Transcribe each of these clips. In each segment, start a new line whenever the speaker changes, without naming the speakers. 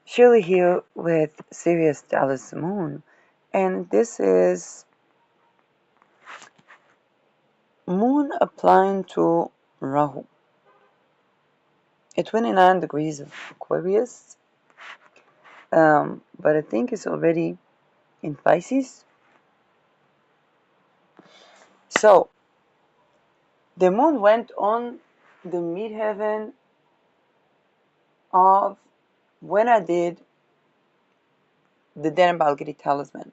Shirley here with Sirius Dallas Moon, and this is Moon applying to Rahu at 29 degrees of Aquarius, but I think it's already in Pisces. So the Moon went on the midheaven of when I did the Dan Balgiri talisman.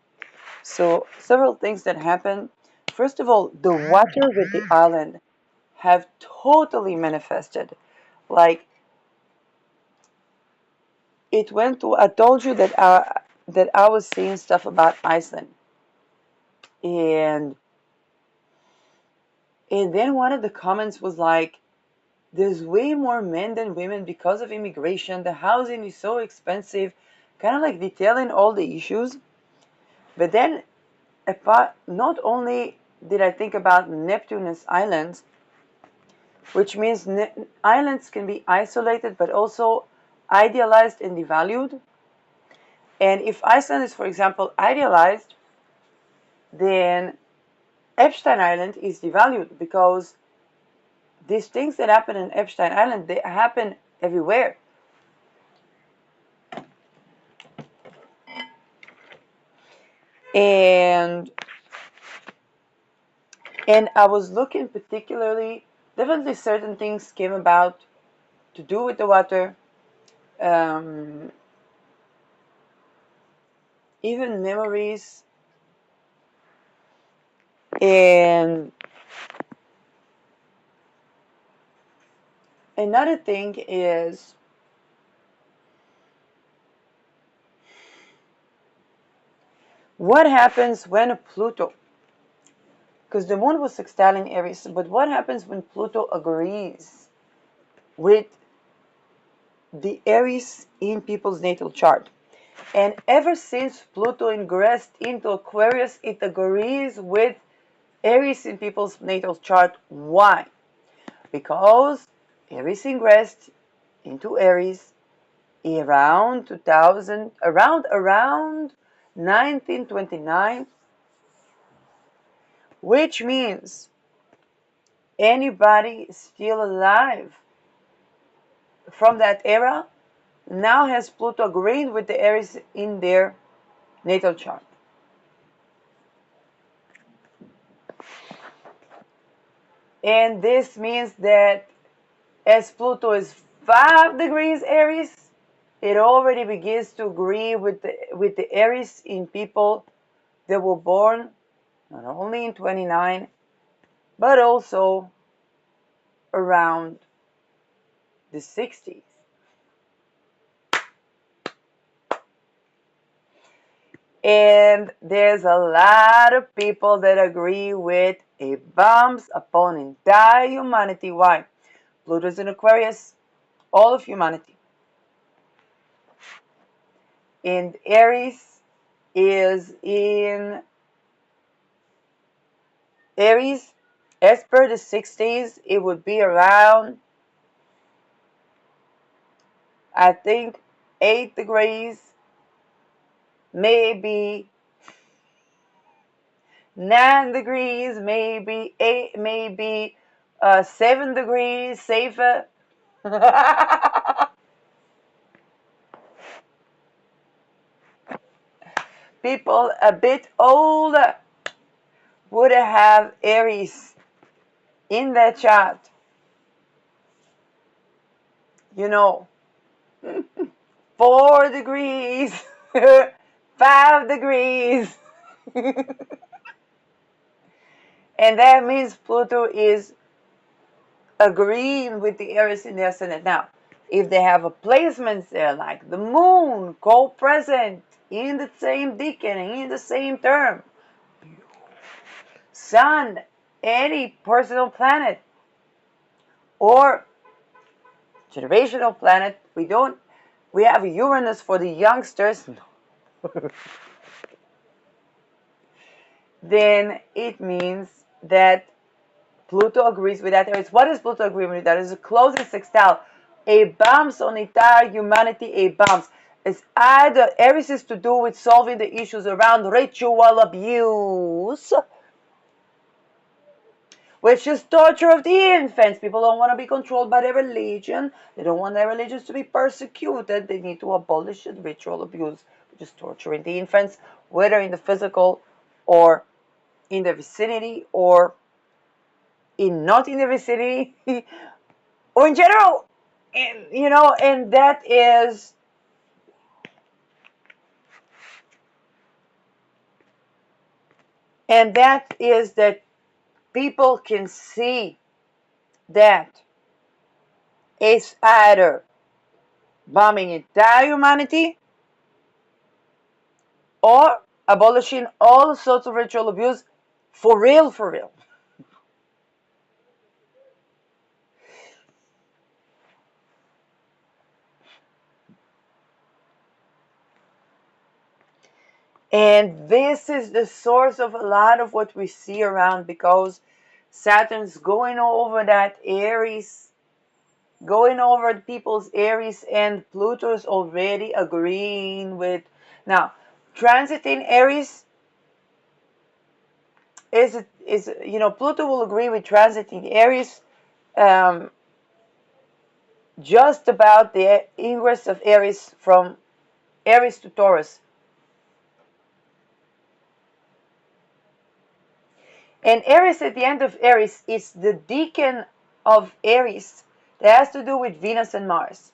So several things that happened. First of all, the water with the island have totally manifested. Like it went to. I told you that I was seeing stuff about Iceland, and then one of the comments was like, "There's way more men than women because of immigration. The housing is so expensive," kind of like detailing all the issues. But then, not only did I think about Neptunus Islands, which means islands can be isolated but also idealized and devalued. And if Iceland is, for example, idealized, then Epstein Island is devalued because these things that happen in Epstein Island, they happen everywhere. And I was looking particularly, definitely certain things came about to do with the water, um, even memories. And another thing is what happens when Pluto, because the moon was sextiling Aries, but what happens when Pluto agrees with the Aries in people's natal chart? And ever since Pluto ingressed into Aquarius, it agrees with Aries in people's natal chart. Why? Because Aries ingressed into Aries around 2000, around 1929, which means anybody still alive from that era now has Pluto agreeing with the Aries in their natal chart. And this means that as Pluto is 5 degrees Aries, it already begins to agree with the Aries in people that were born not only in 29, but also around the 60s. And there's a lot of people that agree with a bombs upon entire humanity. Why? Pluto's in Aquarius, all of humanity. And Aries is in Aries. As per the 60s, it would be around, I think, 8 degrees, maybe 9 degrees, maybe 8, maybe 7 degrees safer. People a bit older would have Aries in their chart. You know, 4 degrees, 5 degrees. And that means Pluto is agreeing with the Aries in the ascendant. Now, if they have a placement there, like the moon, co-present in the same decan, in the same term, sun, any personal planet, or generational planet, we have Uranus for the youngsters, then it means that Pluto agrees with that Aries. What is Pluto agreeing with that? It's a closing sextile A bombs on entire humanity, a bombs. It's either Aries is to do with solving the issues around ritual abuse, which is torture of the infants. People don't want to be controlled by their religion. They don't want their religions to be persecuted. They need to abolish the ritual abuse, which is torturing the infants, whether in the physical or in the vicinity or in not in the vicinity or in general. And and that is that people can see that it's either bombing entire humanity or abolishing all sorts of ritual abuse for real, for real. And this is the source of a lot of what we see around, because Saturn's going over that Aries, going over people's Aries, and Pluto's already agreeing with. Now, transiting Aries is Pluto will agree with transiting Aries um, just about the ingress of Aries from Aries to Taurus. And Aries at the end of Aries is the decan of Aries that has to do with Venus and Mars.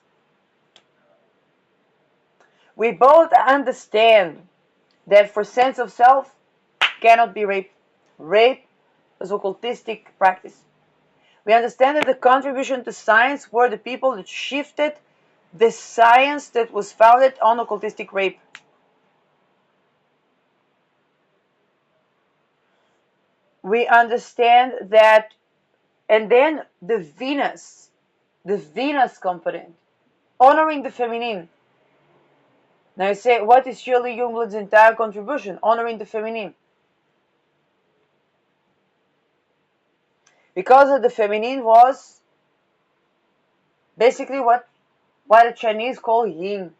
We both understand that for sense of self cannot be rape. Rape is occultistic practice. We understand that the contribution to science were the people that shifted the science that was founded on occultistic rape. We understand that, and then the Venus component, honoring the feminine. Now you say, what is Shirley Youngblood's entire contribution? Honoring the feminine. Because of the feminine was basically what the Chinese call yin.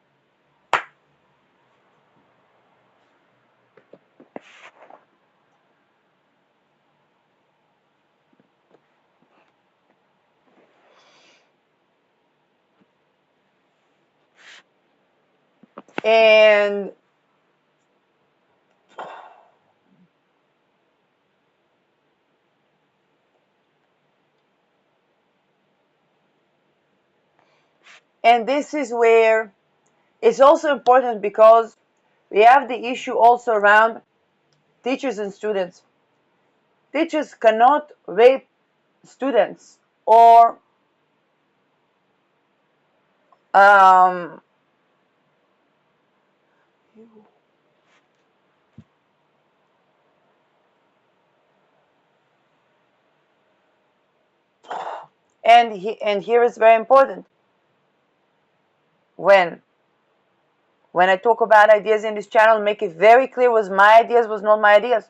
And this is where it's also important, because we have the issue also around teachers and students. Teachers cannot rape students or um, and here is very important. When I talk about ideas in this channel, make it very clear, was my ideas, was not my ideas.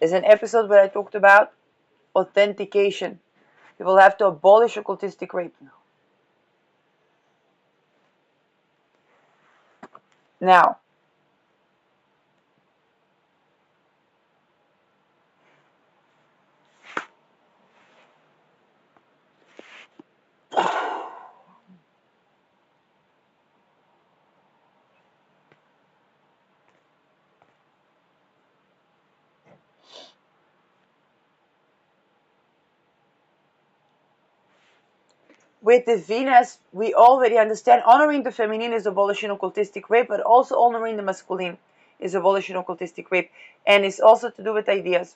There's an episode where I talked about authentication. People have to abolish occultistic rape now. Now, with the Venus, we already understand honoring the feminine is abolishing occultistic rape, but also honoring the masculine is abolishing occultistic rape, and it's also to do with ideas.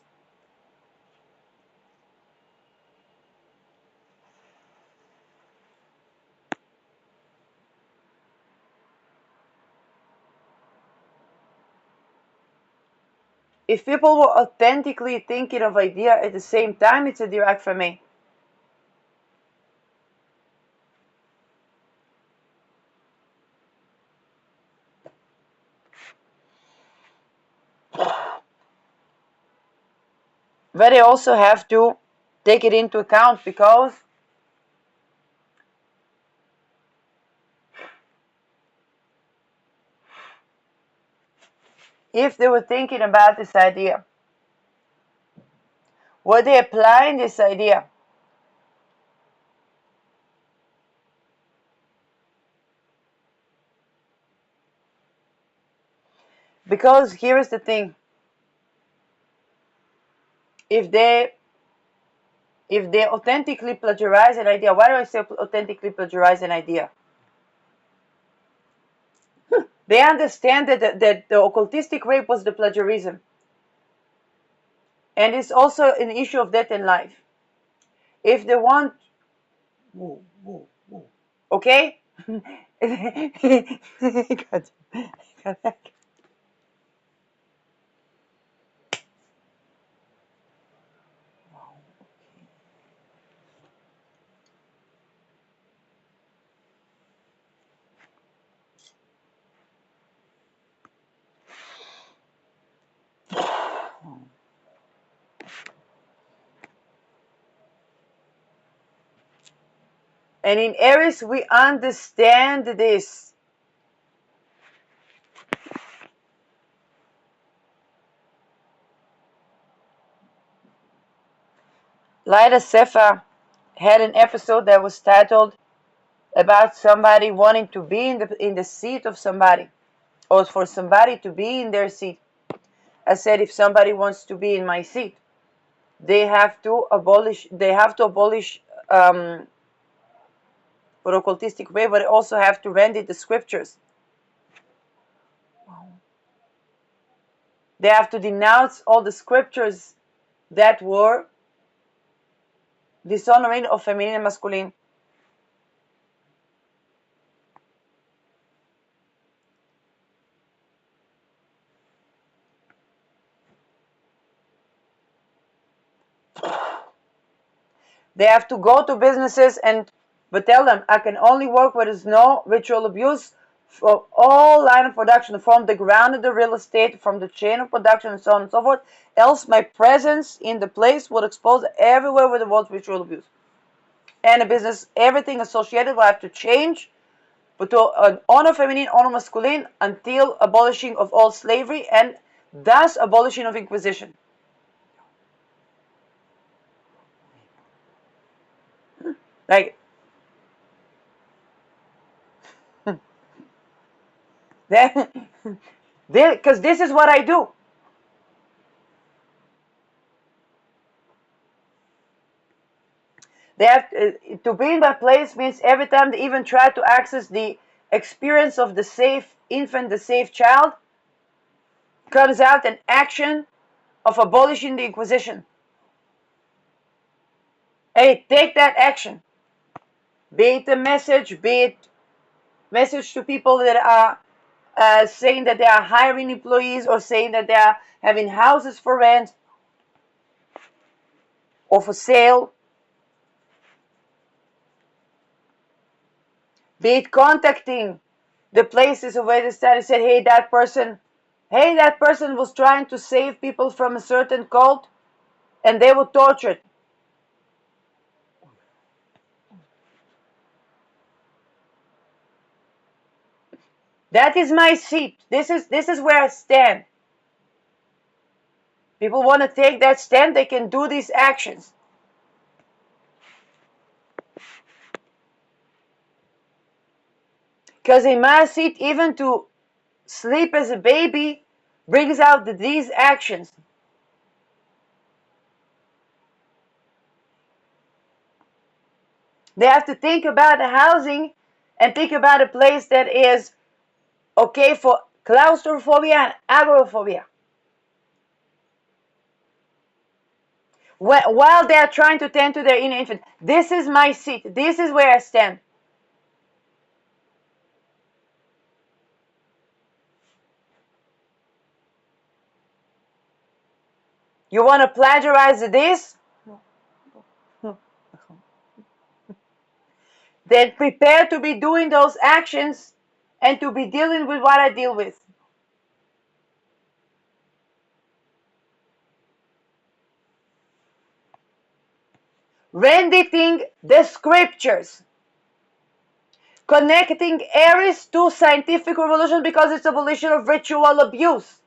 If people were authentically thinking of idea at the same time, it's a direct famine. But they also have to take it into account, because if they were thinking about this idea, were they applying this idea? Because here is the thing. If they authentically plagiarize an idea, why do I say authentically plagiarize an idea? They understand that the occultistic rape was the plagiarism. And it's also an issue of death and life. If they want, okay? And in Aries, we understand this. Lida Sefa had an episode that was titled about somebody wanting to be in the seat of somebody, or for somebody to be in their seat. I said, if somebody wants to be in my seat, they have to abolish for occultistic way, but they also have to render the scriptures. They have to denounce all the scriptures that were dishonoring of feminine and masculine. They have to go to businesses but tell them, I can only work where there's no ritual abuse for all line of production, from the ground of the real estate, from the chain of production, and so on and so forth. Else my presence in the place will expose everywhere where there was ritual abuse. And the business, everything associated will have to change, but to an honor feminine, honor masculine, until abolishing of all slavery, and thus abolishing of Inquisition. Like, because this is what I do. They have to be in that place means every time they even try to access the experience of the safe infant, the safe child, comes out an action of abolishing the Inquisition. Hey, take that action. Be it a message, be it message to people that are saying that they are hiring employees, or saying that they are having houses for rent or for sale. Be it contacting the places where they started, said, hey, that person was trying to save people from a certain cult, and they were tortured. That is my seat. This is where I stand. People want to take that stand, they can do these actions. Because in my seat, even to sleep as a baby brings out these actions. They have to think about the housing and think about a place that is okay for claustrophobia and agoraphobia. While they are trying to tend to their inner infant. This is my seat. This is where I stand. You want to plagiarize this? Then prepare to be doing those actions and to be dealing with what I deal with. Renditing the scriptures. Connecting Aries to scientific revolution because it's abolition of ritual abuse.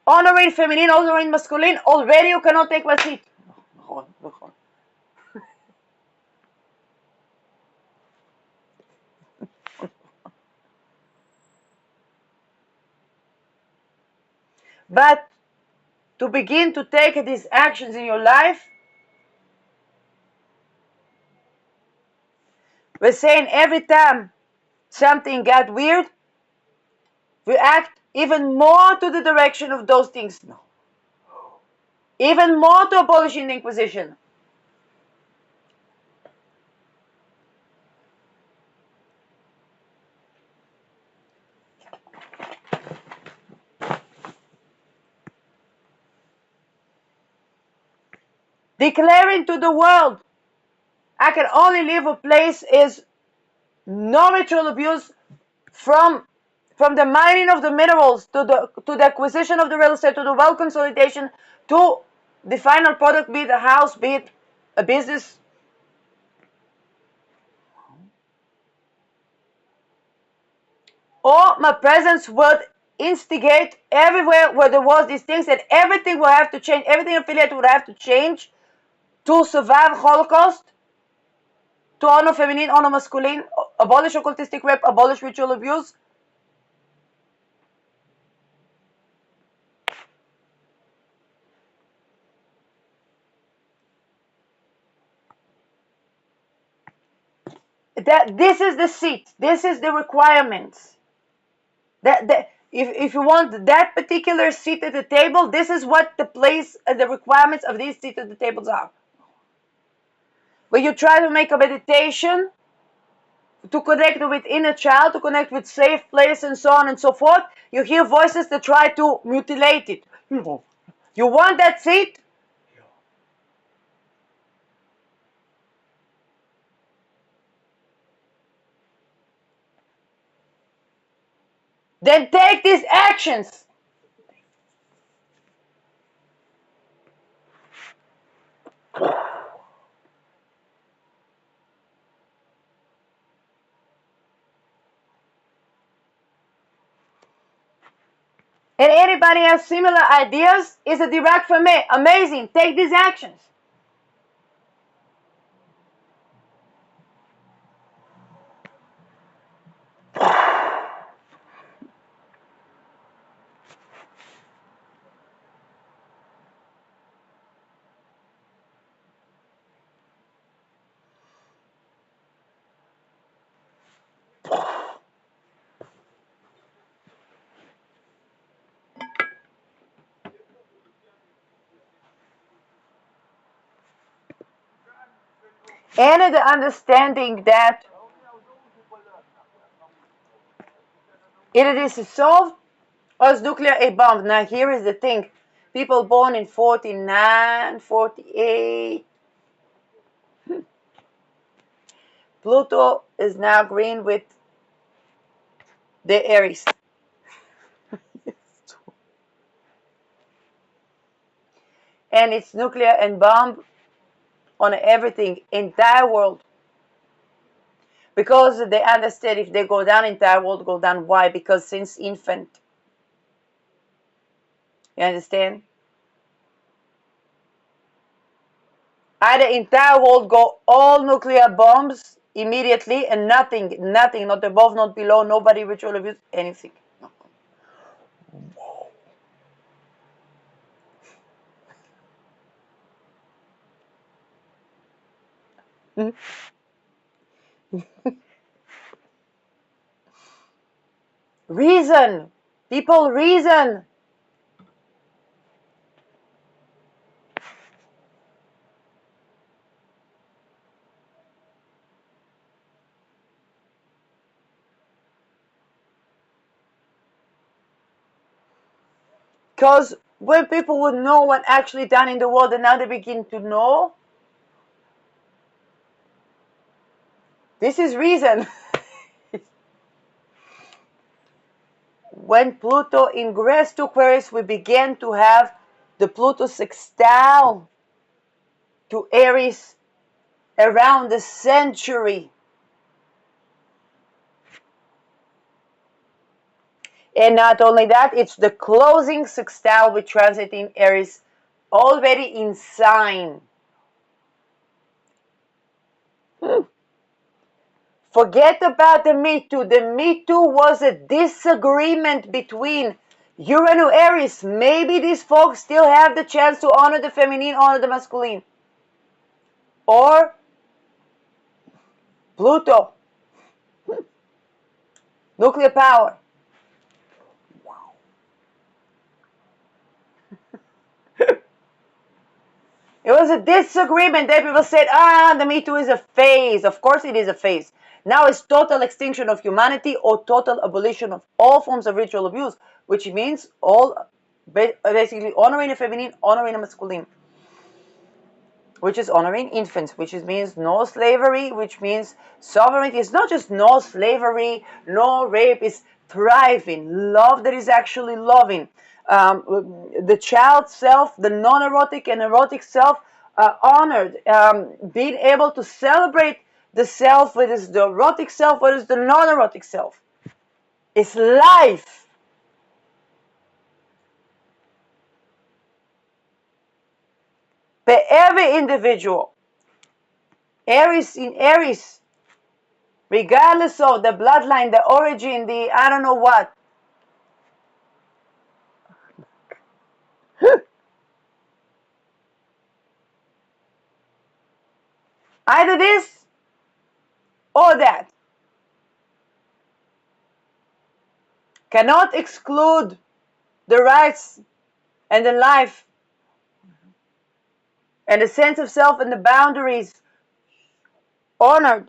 Honoring feminine, honoring masculine. Already you cannot take my seat. But to begin to take these actions in your life, we're saying every time something got weird, we act even more to the direction of those things now. Even more to abolishing the Inquisition. Declaring to the world, I can only live a place is no ritual abuse from the mining of the minerals to the acquisition of the real estate to the wealth consolidation to the final product, be it a house, be it a business. Or my presence would instigate everywhere where there was these things, and everything will have to change, everything affiliated would have to change to survive Holocaust, to honor feminine, honor masculine, abolish occultistic rape, abolish ritual abuse. That this is the seat, this is the requirements. That if you want that particular seat at the table, this is what the place and the requirements of these seats at the tables are. When you try to make a meditation to connect with inner child, to connect with safe place and so on and so forth, you hear voices that try to mutilate it. You want that seat? Then take these actions. And anybody has similar ideas? Is a direct from me. Amazing. Take these actions. And the understanding that either this is solved or it's nuclear a bomb. Now here is the thing. People born in 49, 48. Pluto is now green with the Aries. And it's nuclear and bomb on everything, entire world. Because they understand if they go down, entire world go down. Why? Because since infant. You understand? Either entire world go all nuclear bombs immediately and nothing, not above, not below, nobody ritual abuse, anything. Reason. People reason. Because when people would know what actually done in the world, and now they begin to know, this is reason. When Pluto ingressed to Aquarius, we began to have the Pluto sextile to Aries around the century. And not only that, it's the closing sextile with transit in Aries already in sign. Forget about the Me Too. The Me Too was a disagreement between Uranus Aries. Maybe these folks still have the chance to honor the feminine, honor the masculine. Or Pluto. Nuclear power. Wow. It was a disagreement. Then people said, the Me Too is a phase. Of course it is a phase. Now it's total extinction of humanity or total abolition of all forms of ritual abuse, which means all basically honoring the feminine, honoring the masculine, which is honoring infants, which means no slavery, which means sovereignty. It's not just no slavery, no rape, it's thriving, love that is actually loving. The child self, the non-erotic and erotic self honored, being able to celebrate the self, whether it's the erotic self, whether it's the non-erotic self. It's life. For every individual, Aries in Aries, regardless of the bloodline, the origin, the I don't know what. Either this or that. Cannot exclude the rights and the life and the sense of self and the boundaries honored.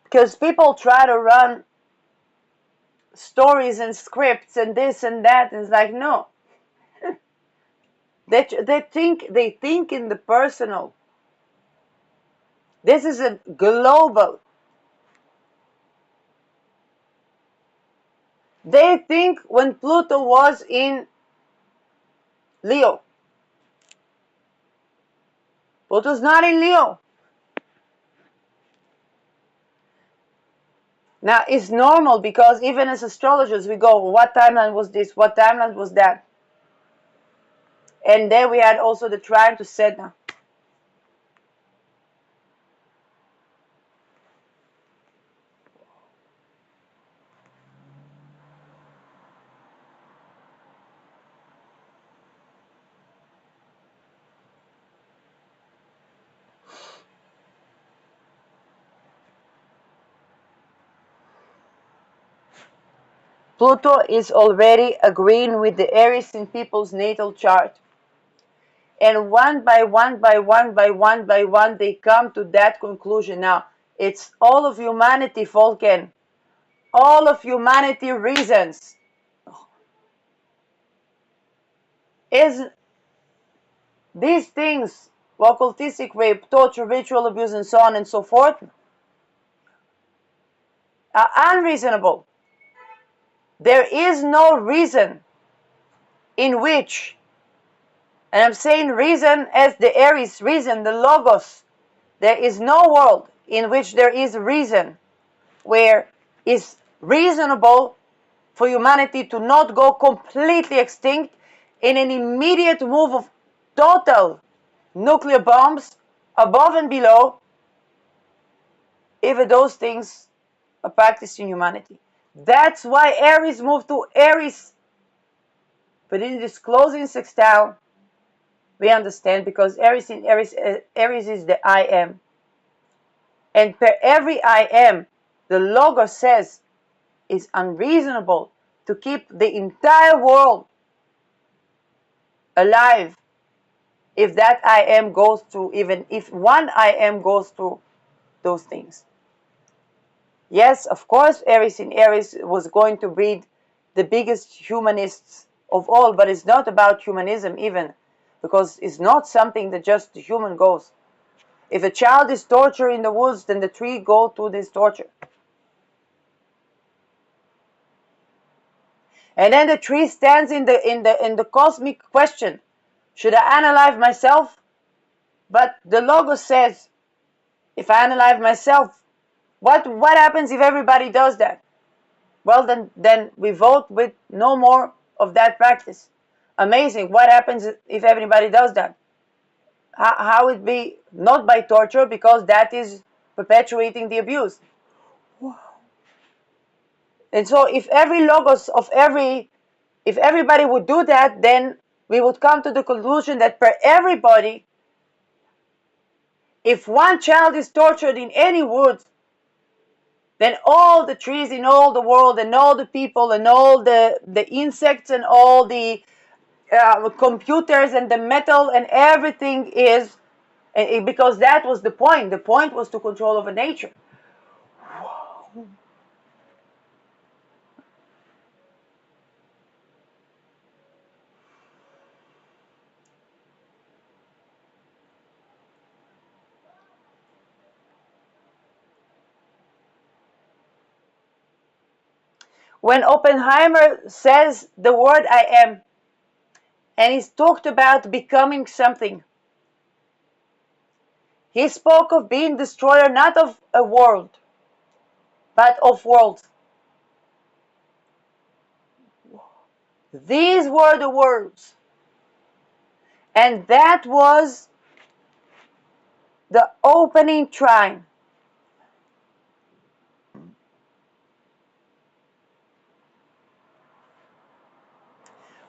Because people try to run stories and scripts and this and that, and it's like, no. They think in the personal. This is a global. They think when Pluto was in Leo. Pluto's not in Leo. Now, it's normal because even as astrologers, we go, what timeline was this? What timeline was that? And then we had also the trine to Sedna. Pluto is already agreeing with the Aries in people's natal chart. And one by one, they come to that conclusion. Now, it's all of humanity, Falken. All of humanity reasons. Is these things, occultistic rape, torture, ritual abuse, and so on and so forth, are unreasonable. There is no reason in which, and I'm saying reason as the Aries reason, the Logos, there is no world in which there is reason where is reasonable for humanity to not go completely extinct in an immediate move of total nuclear bombs above and below if those things are practiced in humanity. That's why Aries moved to Aries. But in this closing sextile, we understand because Aries in Aries is the I am. And per every I am, the Logos says it's unreasonable to keep the entire world alive if that I am goes through, even if one I am goes through those things. Yes, of course, Aries in Aries was going to breed the biggest humanists of all, but it's not about humanism even, because it's not something that just the human goes. If a child is tortured in the woods, then the tree go through this torture. And then the tree stands in the cosmic question: should I unalive myself? But the Logos says, if I unalive myself, what happens if everybody does that? Well, then we vote with no more of that practice. Amazing. What happens if everybody does that? How it be not by torture, because that is perpetuating the abuse. And so if every logos of if everybody would do that, then we would come to the conclusion that per everybody, if one child is tortured in any wood, then all the trees in all the world and all the people and all the insects and all the computers and the metal and everything is, because that was the point. The point was to control over nature. When Oppenheimer says the word I am, and he's talked about becoming something, he spoke of being destroyer not of a world, but of worlds. These were the words. And that was the opening trine.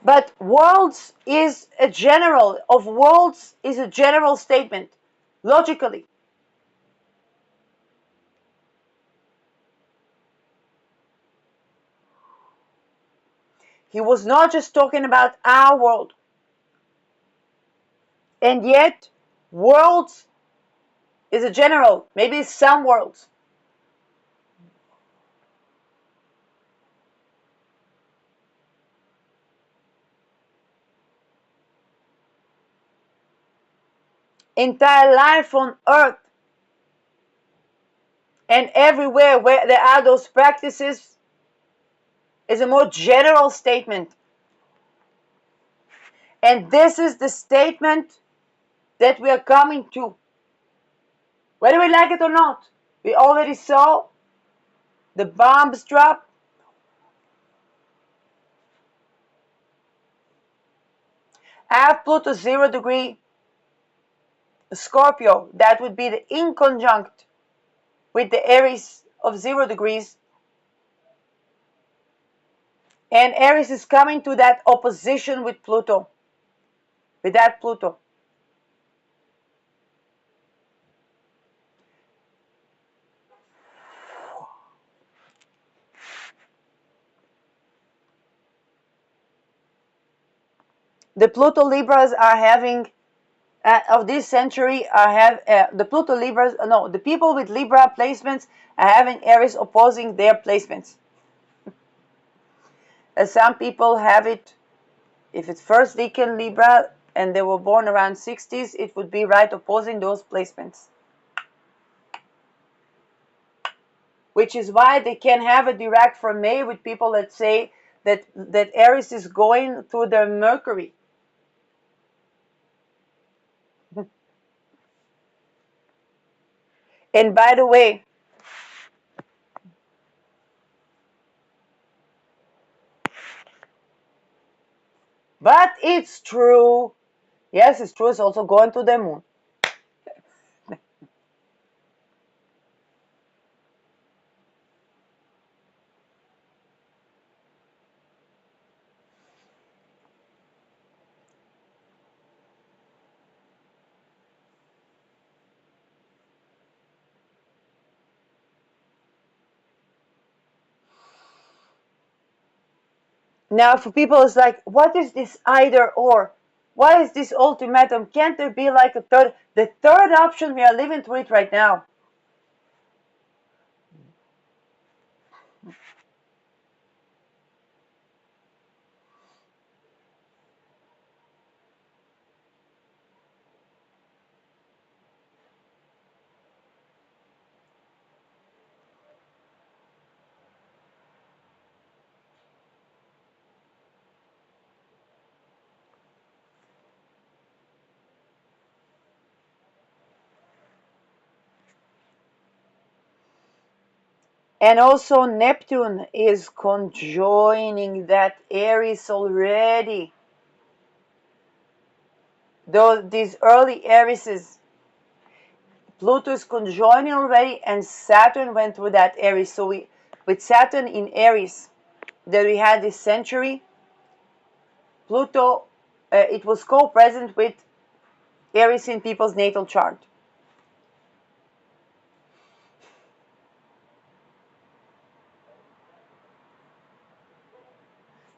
But worlds is a general, of worlds is a general statement, logically. He was not just talking about our world. And yet, worlds is a general, maybe some worlds. Entire life on earth and everywhere where there are those practices is a more general statement. And this is the statement that we are coming to, whether we like it or not. We already saw the bombs drop. I have Pluto 0 degree Scorpio. That would be the inconjunct with the Aries of 0 degrees. And Aries is coming to that opposition with Pluto, with that Pluto. The Pluto Libras are having of this century are have the Pluto Libras. No, the people with Libra placements are having Aries opposing their placements. Some people have it. If it's first decan Libra and they were born around 60s, it would be right opposing those placements. Which is why they can have a direct from May with people that say that Aries is going through their Mercury. And by the way, it's true. Yes, it's true. It's also going to the moon. Now, for people, it's like, what is this either or? What is this ultimatum? Can't there be like a third? The third option, we are living through it right now. And also, Neptune is conjoining that Aries already. Though these early Arieses, Pluto is conjoining already, and Saturn went through that Aries. So with Saturn in Aries, that we had this century, Pluto, it was co-present with Aries in people's natal chart.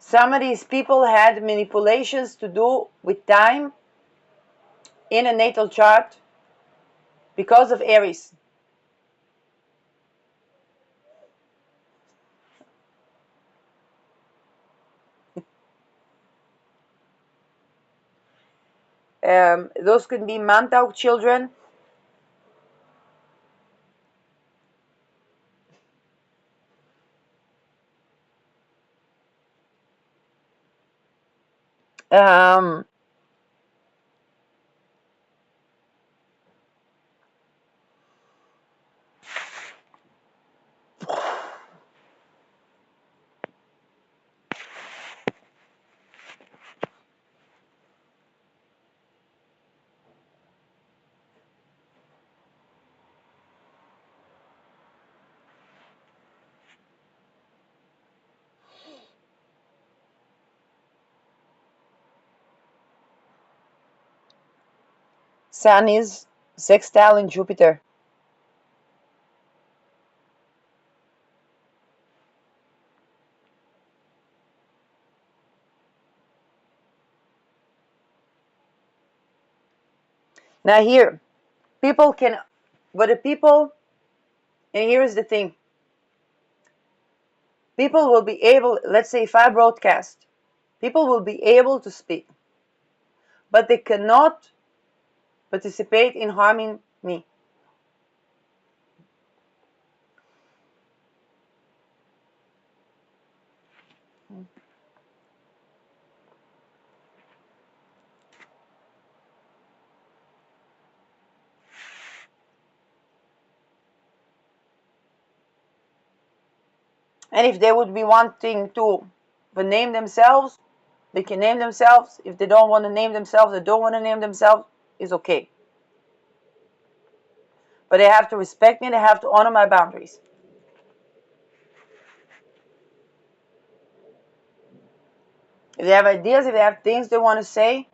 Some of these people had manipulations to do with time in a natal chart because of Aries. Those could be Mantauk children. Um, Sun is sextile in Jupiter. Now here, people can, but the people, and here is the thing, people will be able, let's say if I broadcast, people will be able to speak, but they cannot participate in harming me. And if they would be wanting to name themselves, they can name themselves. If they don't want to name themselves, they don't want to name themselves, it's okay. But they have to respect me, they have to honor my boundaries. If they have ideas, if they have things they want to say,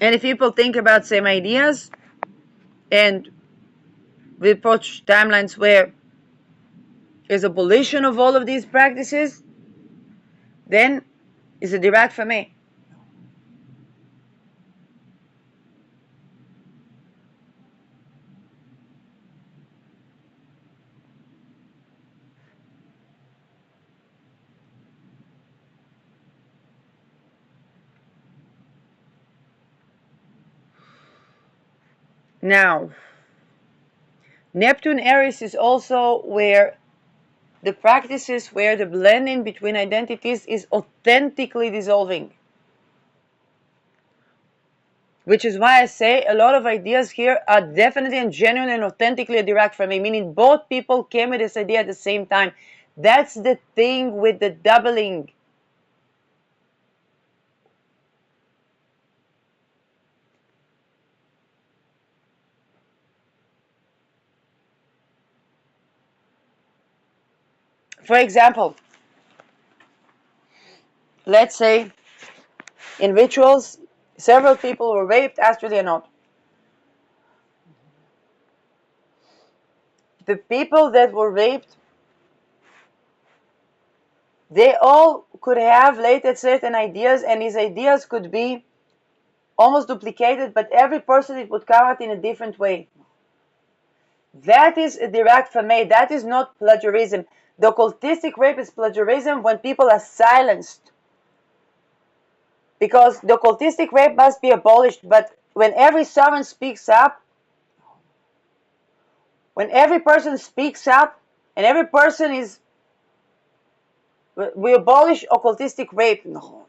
and if people think about same ideas, and we approach timelines where there's abolition of all of these practices, then It's a direct for me. Now, Neptune Aries is also where the practices where the blending between identities is authentically dissolving. Which is why I say a lot of ideas here are definitely and genuine and authentically direct from me, meaning both people came with this idea at the same time. That's the thing with the doubling. For example, let's say in rituals, several people were raped, astrally or not. The people that were raped, they all could have latent certain ideas, and these ideas could be almost duplicated, but every person it would come out in a different way. That is a direct from me. That is not plagiarism. The occultistic rape is plagiarism when people are silenced. Because the occultistic rape must be abolished, but when every sovereign speaks up, when every person speaks up, and every person is, we abolish occultistic rape. No.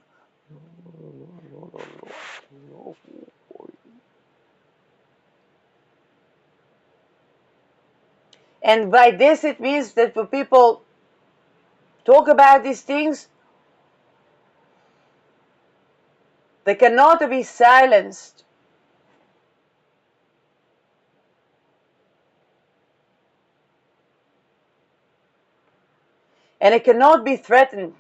And by this it means that when people talk about these things, they cannot be silenced. And it cannot be threatened.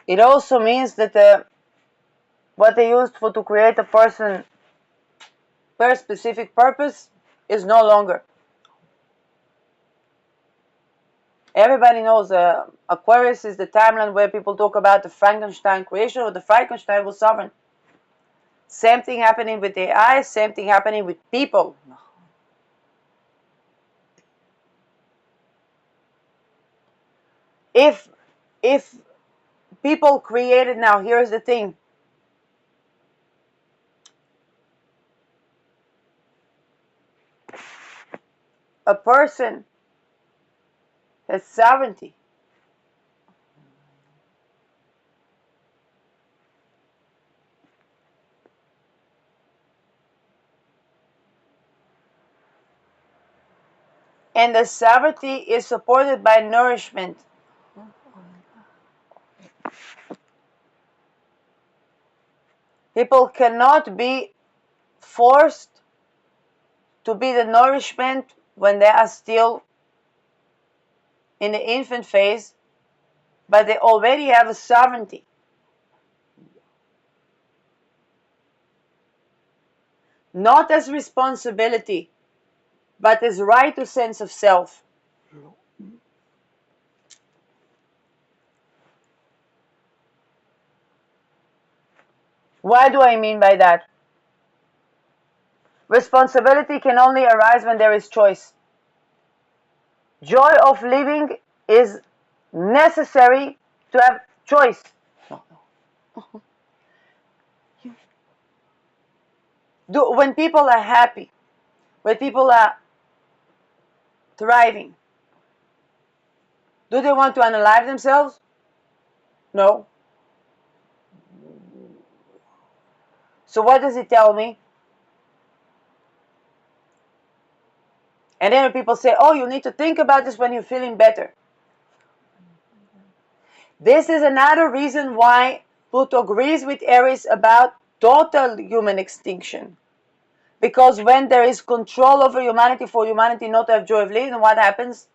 It also means that what they used for to create a person per specific purpose is no longer. Everybody knows Aquarius is the timeline where people talk about the Frankenstein creation, or the Frankenstein was sovereign. Same thing happening with AI, same thing happening with people. If people created, now here's the thing. A person has sovereignty. And the sovereignty is supported by nourishment. People cannot be forced to be the nourishment when they are still in the infant phase, but they already have a sovereignty. Not as responsibility, but as right to sense of self. What do I mean by that? Responsibility can only arise when there is choice. Joy of living is necessary to have choice. When people are happy, when people are thriving, do they want to unalive themselves? No. So what does it tell me? And then when people say, oh, you need to think about this when you're feeling better. This is another reason why Pluto agrees with Aries about total human extinction. Because when there is control over humanity for humanity not to have joy of living, what happens?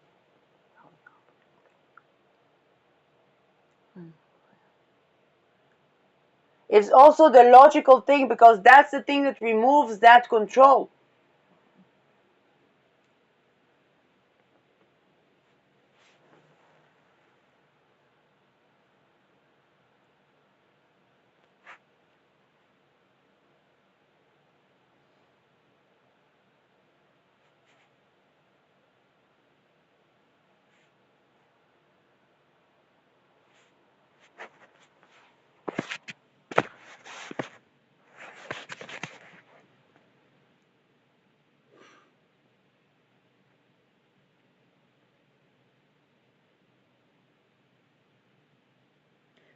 It's also the logical thing because that's the thing that removes that control.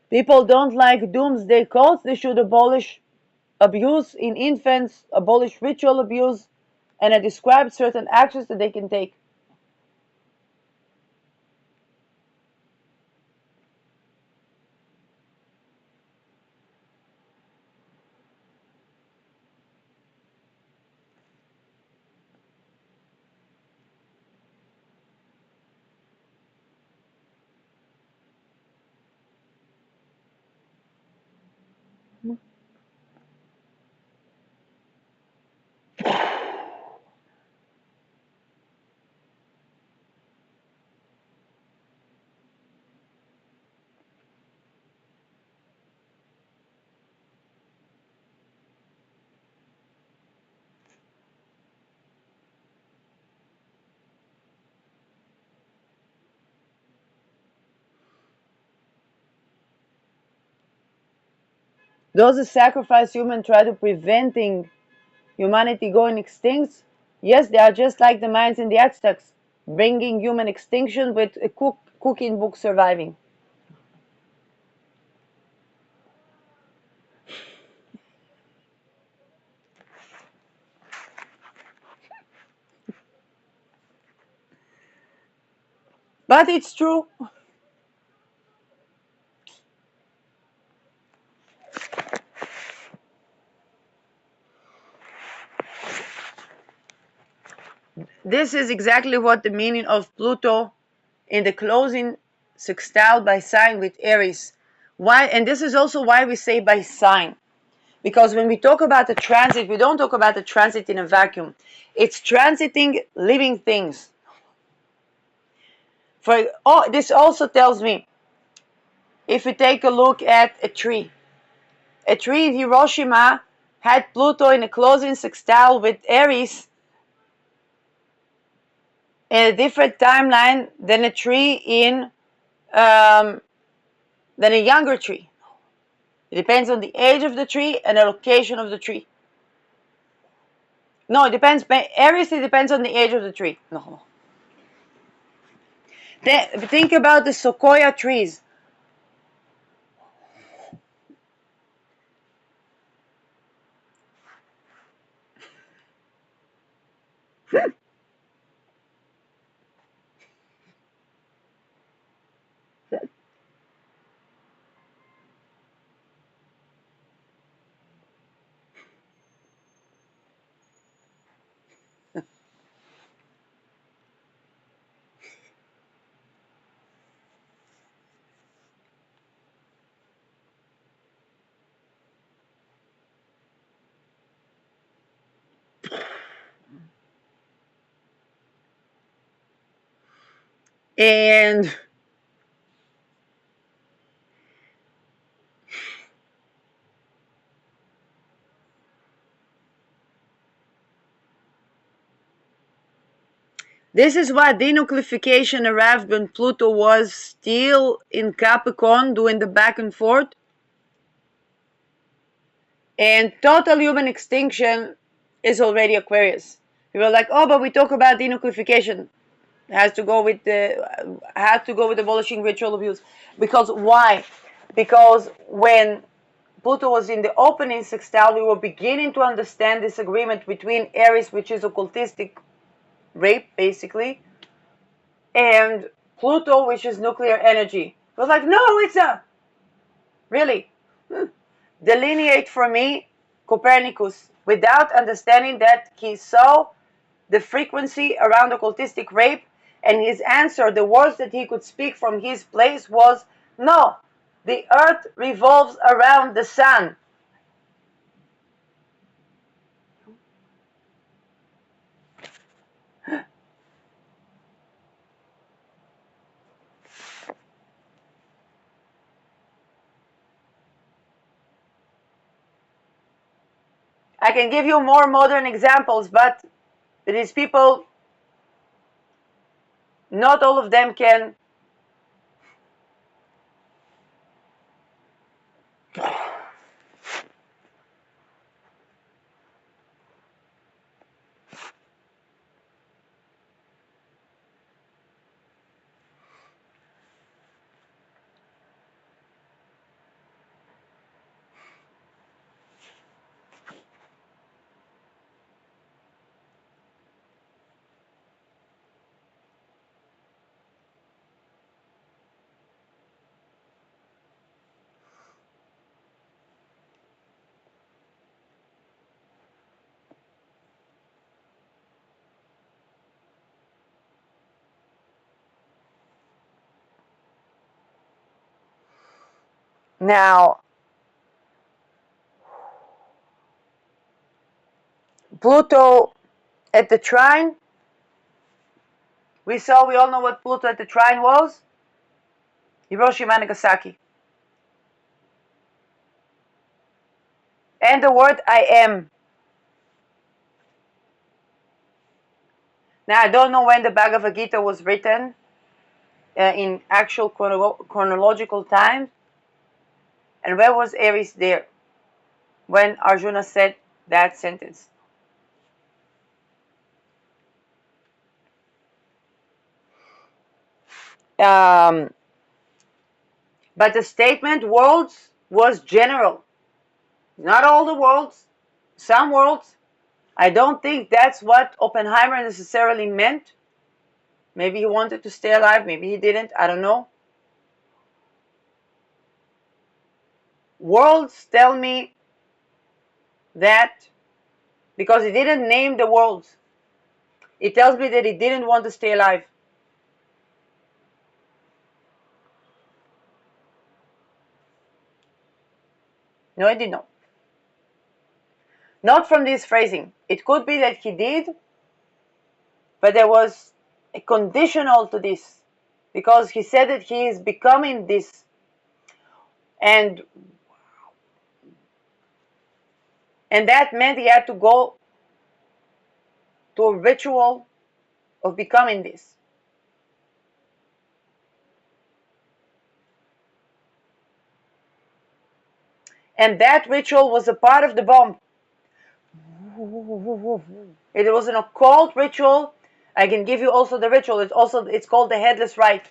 People don't like doomsday cults. They should abolish abuse in infants, abolish ritual abuse, and I described certain actions that they can take. Those who sacrifice human try to preventing humanity going extinct. Yes, they are just like the Mayans and the Aztecs, bringing human extinction with a cooking book surviving. But it's true. This is exactly what the meaning of Pluto in the closing sextile by sign with Aries. Why? And this is also why we say by sign. Because when we talk about the transit, we don't talk about the transit in a vacuum. It's transiting living things. This also tells me, if we take a look at a tree in Hiroshima had Pluto in a closing sextile with Aries in a different timeline than a tree in than a younger tree. It depends on the age of the tree and the location of the tree. No, it depends. Aries, it depends on the age of the tree. No. Think about the sequoia trees. And this is why denuclearification arrived when Pluto was still in Capricorn doing the back and forth. And total human extinction is already Aquarius. We were like, oh, but we talk about denuclearification. It has to go with abolishing ritual abuse. Because why? Because when Pluto was in the opening sextile, we were beginning to understand this agreement between Aries, which is occultistic rape, basically, and Pluto, which is nuclear energy. It was like, no, it's a really delineate for me Copernicus without understanding that he saw the frequency around occultistic rape, and his answer, the words that he could speak from his place was, no, the earth revolves around the sun. I can give you more modern examples, but these people, not all of them can. Now, Pluto at the trine, we all know what Pluto at the trine was. Hiroshima and Nagasaki. And the word I am. Now, I don't know when the Bhagavad Gita was written in actual chronological time. And where was Ares there when Arjuna said that sentence? But the statement worlds was general. Not all the worlds, some worlds. I don't think that's what Oppenheimer necessarily meant. Maybe he wanted to stay alive, maybe he didn't, I don't know. Worlds tell me that because he didn't name the worlds, it tells me that he didn't want to stay alive. No, he did not. Not from this phrasing. It could be that he did, but there was a conditional to this, because he said that he is becoming this. And that meant he had to go to a ritual of becoming this. And that ritual was a part of the bomb. It was an occult ritual. I can give you also the ritual. It's called the headless rite.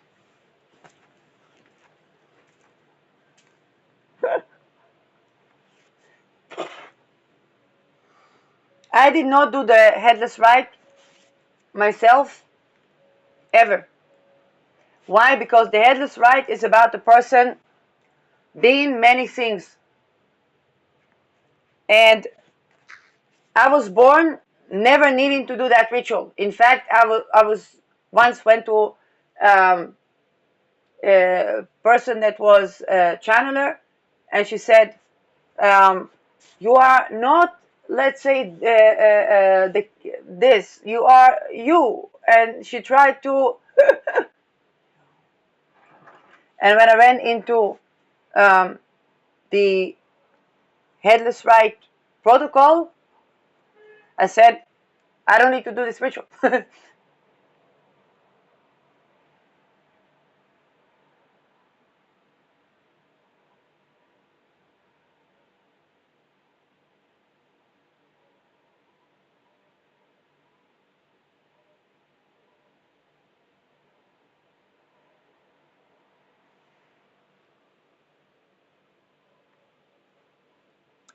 I did not do the headless rite myself ever. Why? Because the headless rite is about the person being many things. And I was born never needing to do that ritual. In fact, I was once went to a person that was a channeler, and she said, you are not, let's say, this, you are you. And she tried to and when I went into the headless rite protocol, I said, I don't need to do this ritual.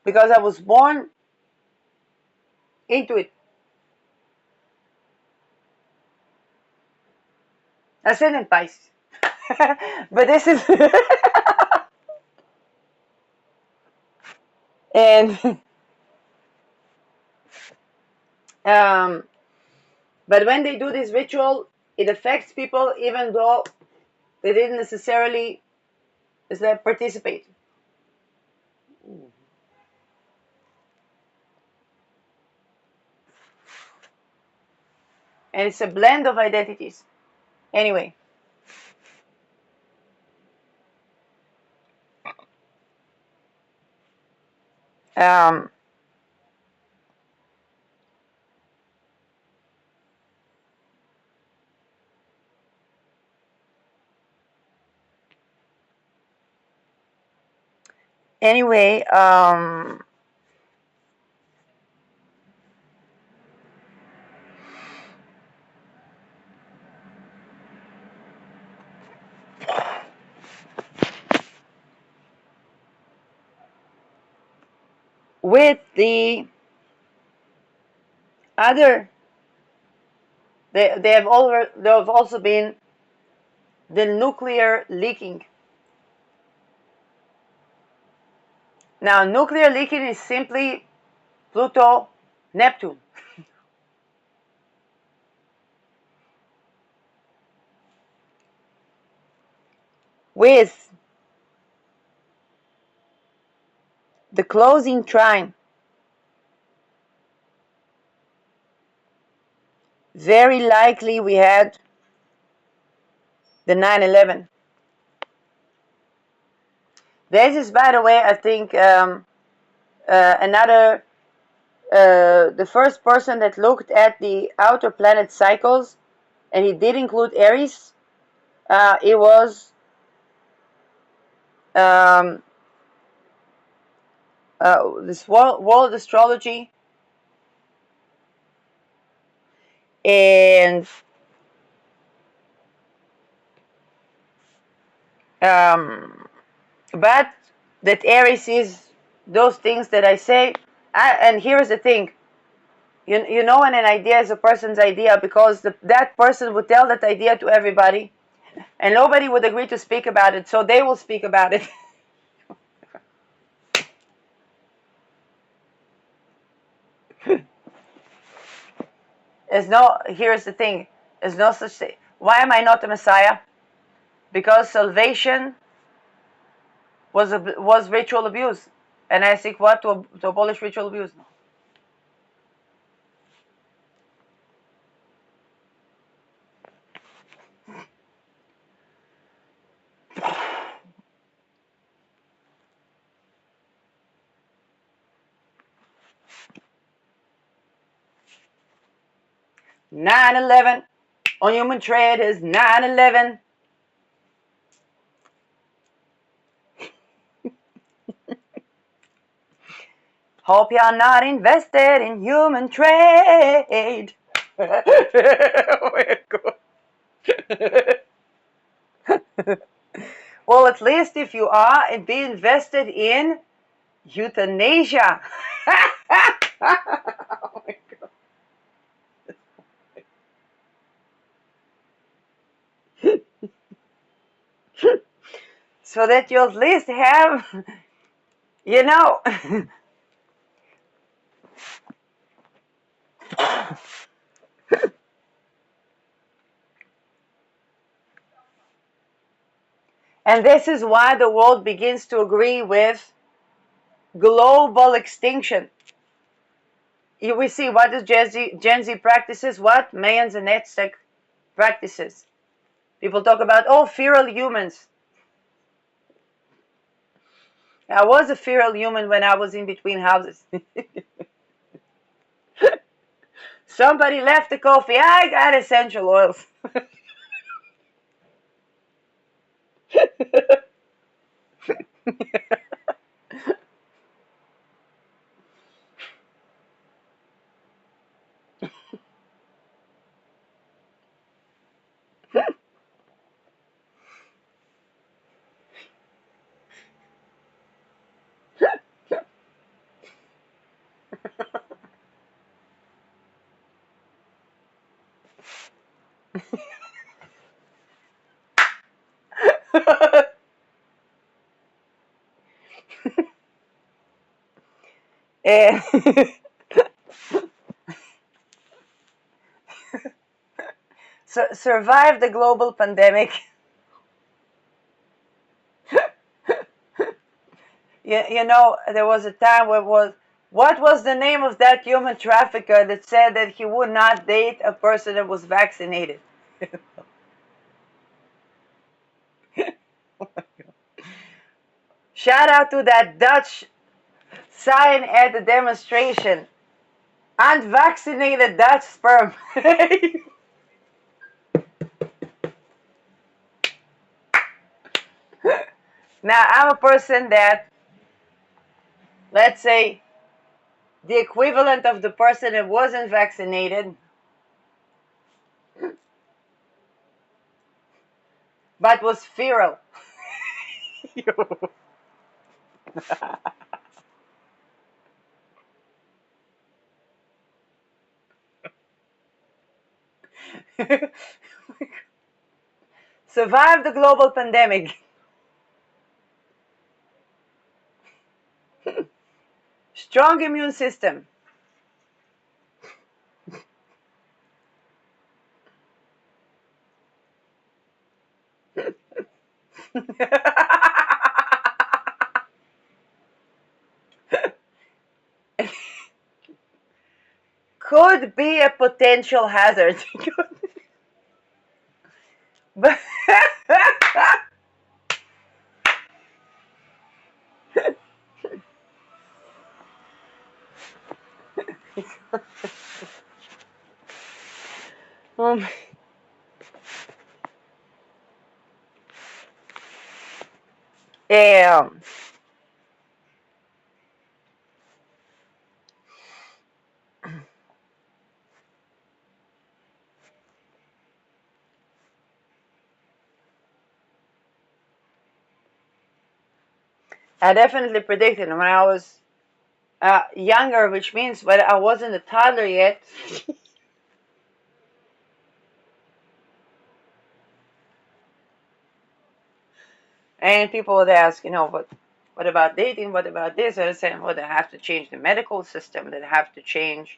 Because I was born into it. Ascendant Pisces. But this is and Um, but when they do this ritual, it affects people even though they didn't necessarily participate. And it's a blend of identities. Anyway. Um, anyway, with the other, there have also been the nuclear leaking. Now, nuclear leaking is simply Pluto, Neptune. With the closing trine, very likely we had the 9/11. This is, by the way, I think another, the first person that looked at the outer planet cycles, and he did include Aries. It was um, this world astrology, and um, but that Aries is those things that I say. And here's the thing: you know when an idea is a person's idea because that person would tell that idea to everybody, and nobody would agree to speak about it, so they will speak about it. Here's the thing: there's no such thing. Why am I not a Messiah? Because salvation was ritual abuse, and I seek what to abolish ritual abuse. 9/11 on human trade is 9/11. Hope you're not invested in human trade. Well, at least if you are, and be invested in euthanasia. Oh my God. So that you at least have, you know. And this is why the world begins to agree with global extinction. We see what does Gen Z practices, what Mayans and Aztec practices. People talk about, oh, feral humans. I was a feral human when I was in between houses. Somebody left the coffee. I got essential oils. And survive the global pandemic. You know, there was a time where what was the name of that human trafficker that said that he would not date a person that was vaccinated? Shout out to that Dutch sign at the demonstration. Unvaccinated Dutch sperm. Now, I'm a person that, let's say, the equivalent of the person that wasn't vaccinated, but was feral. Survive the global pandemic. Strong immune system. Could be a potential hazard. But um, yeah, I definitely predicted when I was younger, which means when I wasn't a toddler yet. And people would ask, you know, what about dating? What about this? And I said, well, they have to change the medical system. They have to change.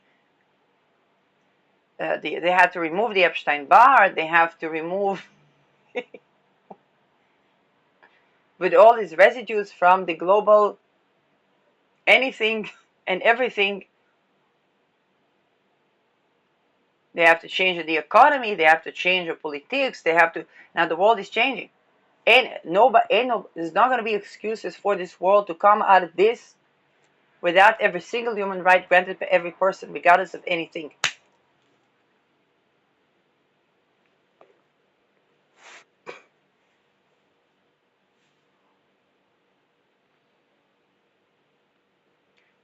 They have to remove the Epstein Barr. They have to remove with all these residues from the global anything and everything. They have to change the economy. They have to change the politics. They have to. Now the world is changing, and there's not going to be excuses for this world to come out of this without every single human right granted by every person, regardless of anything.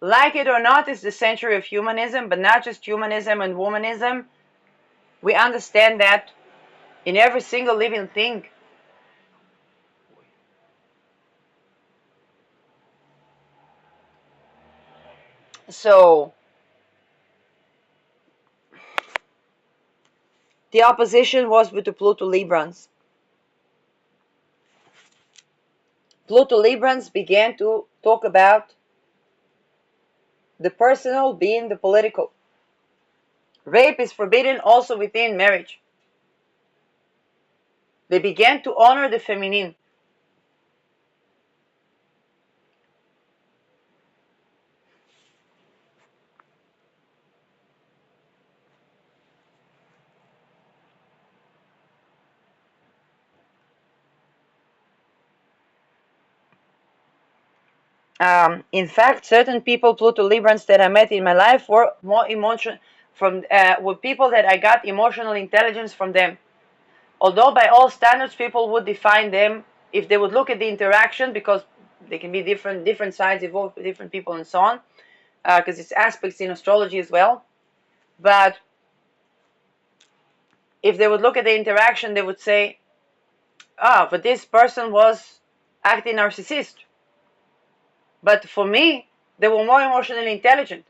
Like it or not, it's the century of humanism, but not just humanism and womanism. We understand that in every single living thing. So the opposition was with the Pluto Librans. Pluto Librans began to talk about the personal being the political. Rape is forbidden also within marriage. They began to honor the feminine. In fact, certain people, Pluto Librans that I met in my life, were more emotional were people that I got emotional intelligence from them. Although by all standards, people would define them if they would look at the interaction, because they can be different sides evolved with different people and so on, because it's aspects in astrology as well. But if they would look at the interaction, they would say, but this person was acting narcissist. But for me, they were more emotionally intelligent.